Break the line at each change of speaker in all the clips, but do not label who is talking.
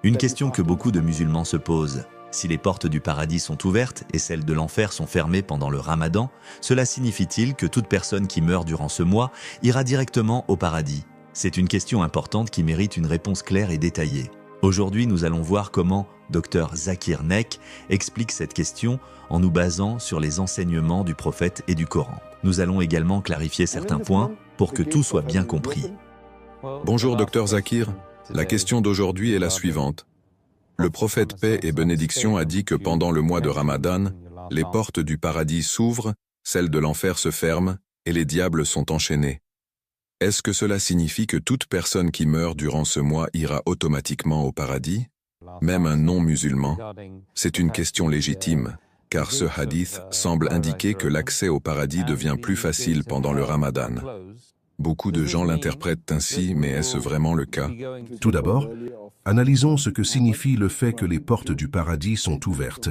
Une question que beaucoup de musulmans se posent. Si les portes du paradis sont ouvertes et celles de l'enfer sont fermées pendant le ramadan, cela signifie-t-il que toute personne qui meurt durant ce mois ira directement au paradis? C'est une question importante qui mérite une réponse claire et détaillée. Aujourd'hui, nous allons voir comment Dr Zakir Naik explique cette question en nous basant sur les enseignements du prophète et du Coran. Nous allons également clarifier certains points pour que tout soit bien compris.
Bonjour Dr Zakir, la question d'aujourd'hui est la suivante. Le prophète paix et bénédiction a dit que pendant le mois de Ramadan, les portes du paradis s'ouvrent, celles de l'enfer se ferment et les diables sont enchaînés. Est-ce que cela signifie que toute personne qui meurt durant ce mois ira automatiquement au paradis? Même un non-musulman? C'est une question légitime, car ce hadith semble indiquer que l'accès au paradis devient plus facile pendant le Ramadan. Beaucoup de gens l'interprètent ainsi, mais est-ce vraiment le cas?
Tout d'abord, analysons ce que signifie le fait que les portes du paradis sont ouvertes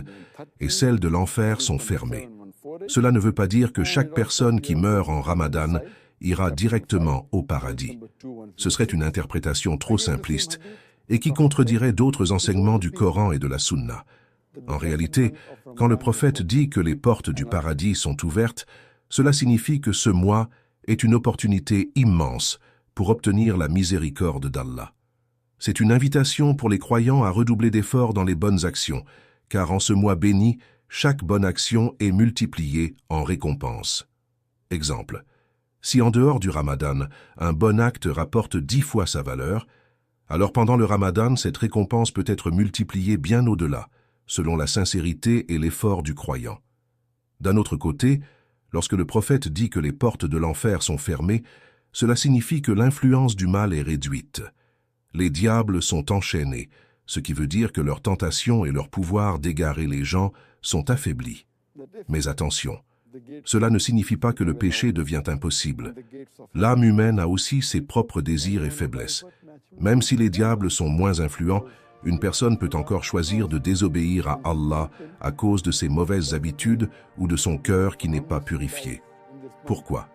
et celles de l'enfer sont fermées. Cela ne veut pas dire que chaque personne qui meurt en Ramadan ira directement au paradis. Ce serait une interprétation trop simpliste et qui contredirait d'autres enseignements du Coran et de la Sunna. En réalité, quand le prophète dit que les portes du paradis sont ouvertes, cela signifie que ce mois est une opportunité immense pour obtenir la miséricorde d'Allah. C'est une invitation pour les croyants à redoubler d'efforts dans les bonnes actions, car en ce mois béni, chaque bonne action est multipliée en récompense. Exemple, si en dehors du Ramadan, un bon acte rapporte 10 fois sa valeur, alors pendant le Ramadan, cette récompense peut être multipliée bien au-delà, selon la sincérité et l'effort du croyant. D'un autre côté, lorsque le prophète dit que les portes de l'enfer sont fermées, cela signifie que l'influence du mal est réduite. Les diables sont enchaînés, ce qui veut dire que leur tentation et leur pouvoir d'égarer les gens sont affaiblis. Mais attention, cela ne signifie pas que le péché devient impossible. L'âme humaine a aussi ses propres désirs et faiblesses. Même si les diables sont moins influents, une personne peut encore choisir de désobéir à Allah à cause de ses mauvaises habitudes ou de son cœur qui n'est pas purifié. Pourquoi?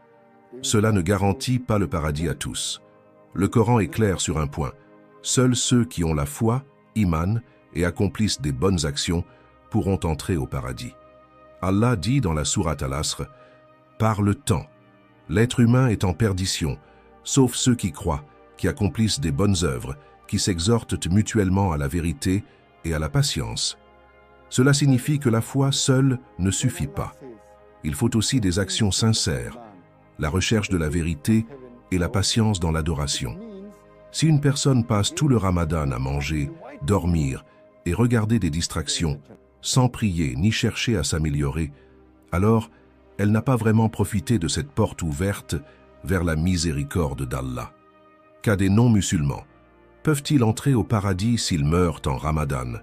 Cela ne garantit pas le paradis à tous. Le Coran est clair sur un point. Seuls ceux qui ont la foi, iman et accomplissent des bonnes actions pourront entrer au paradis. Allah dit dans la sourate Al-Asr, « Par le temps, l'être humain est en perdition, sauf ceux qui croient, qui accomplissent des bonnes œuvres, qui s'exhortent mutuellement à la vérité et à la patience. » Cela signifie que la foi seule ne suffit pas. Il faut aussi des actions sincères, la recherche de la vérité et la patience dans l'adoration. Si une personne passe tout le Ramadan à manger, dormir et regarder des distractions, sans prier ni chercher à s'améliorer, alors elle n'a pas vraiment profité de cette porte ouverte vers la miséricorde d'Allah. Qu'à des non-musulmans, peuvent-ils entrer au paradis s'ils meurent en Ramadan?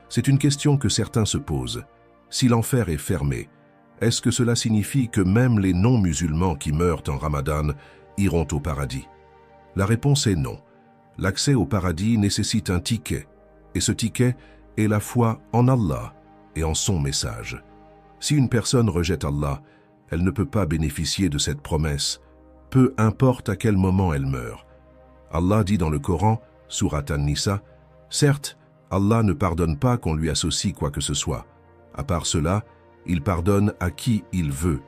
C'est une question que certains se posent. Si l'enfer est fermé, est-ce que cela signifie que même les non-musulmans qui meurent en Ramadan iront au paradis? La réponse est non. L'accès au paradis nécessite un ticket, et ce ticket est la foi en Allah et en son message. Si une personne rejette Allah, elle ne peut pas bénéficier de cette promesse, peu importe à quel moment elle meurt. Allah dit dans le Coran, sourate An-Nisa, « Certes, Allah ne pardonne pas qu'on lui associe quoi que ce soit. À part cela, il pardonne à qui il veut. »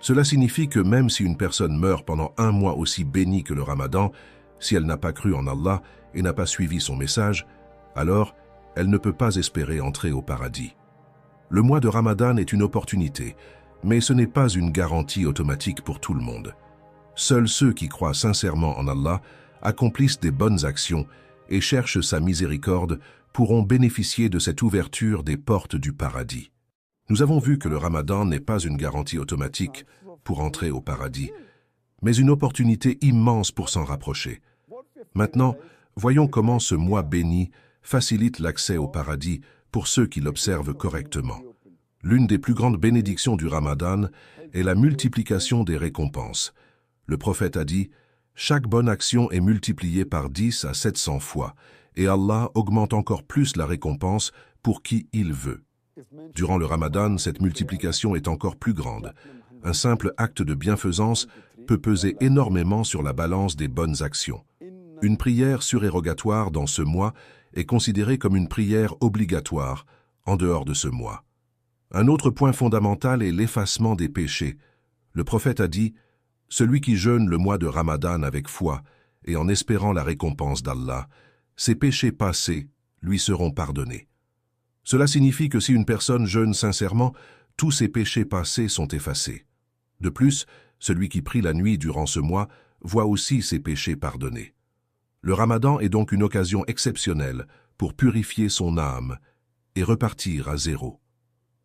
Cela signifie que même si une personne meurt pendant un mois aussi béni que le Ramadan, si elle n'a pas cru en Allah et n'a pas suivi son message, alors elle ne peut pas espérer entrer au paradis. Le mois de Ramadan est une opportunité, mais ce n'est pas une garantie automatique pour tout le monde. Seuls ceux qui croient sincèrement en Allah, accomplissent des bonnes actions et cherchent sa miséricorde pourront bénéficier de cette ouverture des portes du paradis. Nous avons vu que le Ramadan n'est pas une garantie automatique pour entrer au paradis, mais une opportunité immense pour s'en rapprocher. Maintenant, voyons comment ce mois béni facilite l'accès au paradis pour ceux qui l'observent correctement. L'une des plus grandes bénédictions du Ramadan est la multiplication des récompenses. Le prophète a dit, « Chaque bonne action est multipliée par 10 à 700 fois, et Allah augmente encore plus la récompense pour qui il veut. » Durant le Ramadan, cette multiplication est encore plus grande. Un simple acte de bienfaisance peut peser énormément sur la balance des bonnes actions. Une prière surérogatoire dans ce mois est considérée comme une prière obligatoire en dehors de ce mois. Un autre point fondamental est l'effacement des péchés. Le prophète a dit « Celui qui jeûne le mois de Ramadan avec foi et en espérant la récompense d'Allah, ses péchés passés lui seront pardonnés. » Cela signifie que si une personne jeûne sincèrement, tous ses péchés passés sont effacés. De plus, celui qui prie la nuit durant ce mois voit aussi ses péchés pardonnés. Le Ramadan est donc une occasion exceptionnelle pour purifier son âme et repartir à zéro.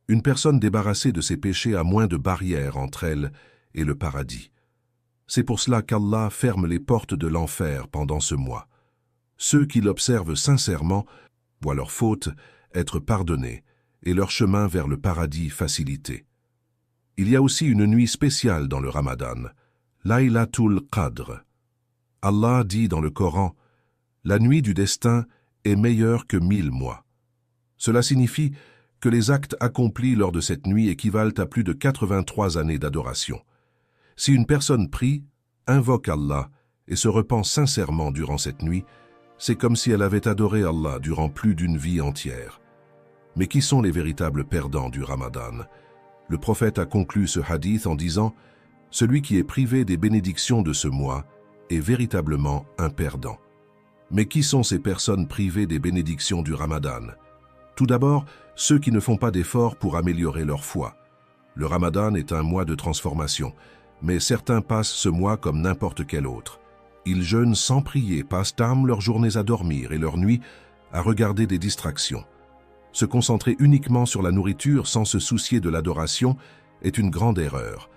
Une personne débarrassée de ses péchés a moins de barrières entre elle et le paradis. C'est pour cela qu'Allah ferme les portes de l'enfer pendant ce mois. Ceux qui l'observent sincèrement voient leurs fautes être pardonnées et leur chemin vers le paradis facilité. Il y a aussi une nuit spéciale dans le Ramadan, Laylatul Qadr. Allah dit dans le Coran « La nuit du destin est meilleure que 1000 mois ». Cela signifie que les actes accomplis lors de cette nuit équivalent à plus de 83 années d'adoration. Si une personne prie, invoque Allah et se repent sincèrement durant cette nuit, c'est comme si elle avait adoré Allah durant plus d'une vie entière. Mais qui sont les véritables perdants du Ramadan? Le prophète a conclu ce hadith en disant « Celui qui est privé des bénédictions de ce mois est véritablement un perdant. » Mais qui sont ces personnes privées des bénédictions du Ramadan? Tout d'abord, ceux qui ne font pas d'efforts pour améliorer leur foi. Le Ramadan est un mois de transformation, mais certains passent ce mois comme n'importe quel autre. Ils jeûnent sans prier, passent leurs journées à dormir et leurs nuits à regarder des distractions. Se concentrer uniquement sur la nourriture sans se soucier de l'adoration est une grande erreur.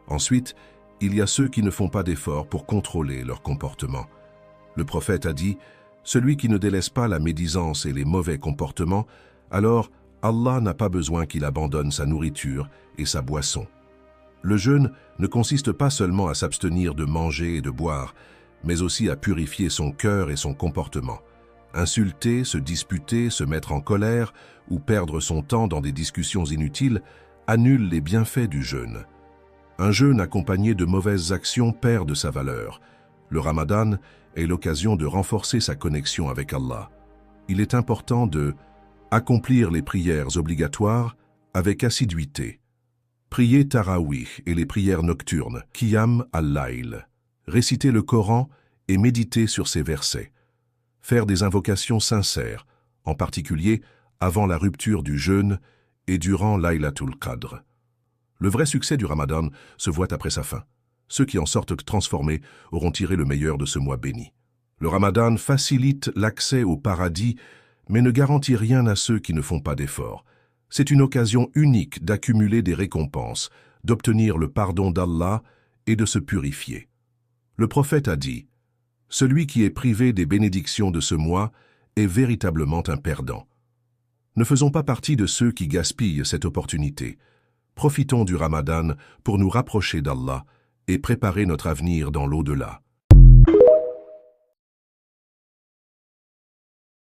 Ensuite, il y a ceux qui ne font pas d'efforts pour contrôler leur comportement. Le prophète a dit « Celui qui ne délaisse pas la médisance et les mauvais comportements, alors Allah n'a pas besoin qu'il abandonne sa nourriture et sa boisson. » Le jeûne ne consiste pas seulement à s'abstenir de manger et de boire, mais aussi à purifier son cœur et son comportement. Insulter, se disputer, se mettre en colère ou perdre son temps dans des discussions inutiles annule les bienfaits du jeûne. Un jeûne accompagné de mauvaises actions perd de sa valeur. Le Ramadan est l'occasion de renforcer sa connexion avec Allah. Il est important de accomplir les prières obligatoires avec assiduité. Prier Tarawih et les prières nocturnes, Qiyam al-Layl. Réciter le Coran et méditer sur ses versets. Faire des invocations sincères, en particulier avant la rupture du jeûne et durant Laylatul Qadr. Le vrai succès du Ramadan se voit après sa fin. Ceux qui en sortent transformés auront tiré le meilleur de ce mois béni. Le Ramadan facilite l'accès au paradis, mais ne garantit rien à ceux qui ne font pas d'efforts. C'est une occasion unique d'accumuler des récompenses, d'obtenir le pardon d'Allah et de se purifier. Le prophète a dit « Celui qui est privé des bénédictions de ce mois est véritablement un perdant. » Ne faisons pas partie de ceux qui gaspillent cette opportunité. Profitons du Ramadan pour nous rapprocher d'Allah et préparer notre avenir dans l'au-delà.